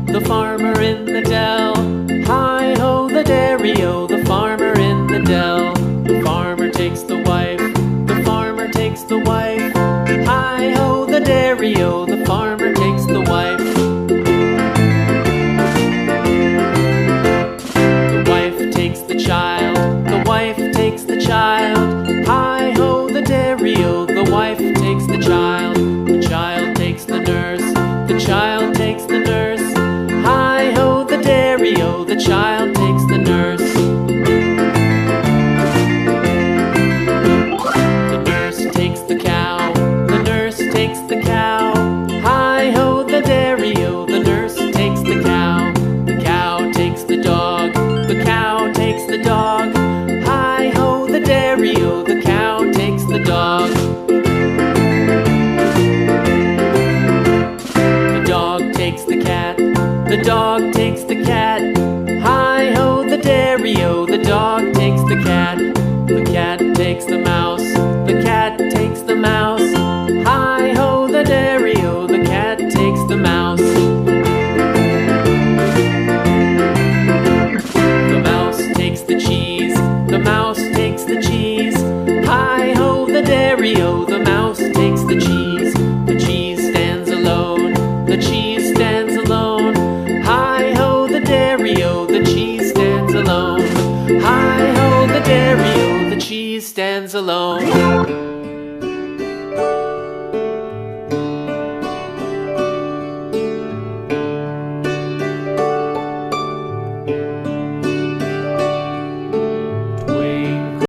The farmer in the dell. Hi-ho, the dairy-o, the farmer in the dell. The farmer takes the wife, the farmer takes the wife. Hi-ho, the dairy-o, the farmer takes the wife. The wife takes the child, the wife takes the child. Hi-ho, the dairy-o, the wife takes the child. The child takes the nurse, the child takes the nurse. Hi-ho, the dairy-o, the child takes the nurse. The nurse takes the cow, the nurse takes the cow. Hi-ho, the dairy-o, the nurse takes the cow. The cow takes the dog, the cow takes the dog. Hi-ho, the dairy-o, the cow takes the dog. The dog takes the cat, the dog takes the cat. Hi-ho, the dairy-o, the dog takes the cat. The cat takes the mouse, the cat takes the mouse. Hi-ho, the dairy-o, the cat takes the mouse. The mouse takes the cheese, the mouse takes the cheese. Hi-ho, the dairy-o, the mouse takes the cheese. The cheese stands alone, the cheese stands alone. Hi-ho, the dairy-o, the cheese stands alone. Hi-ho, the dairy-o, the cheese stands alone.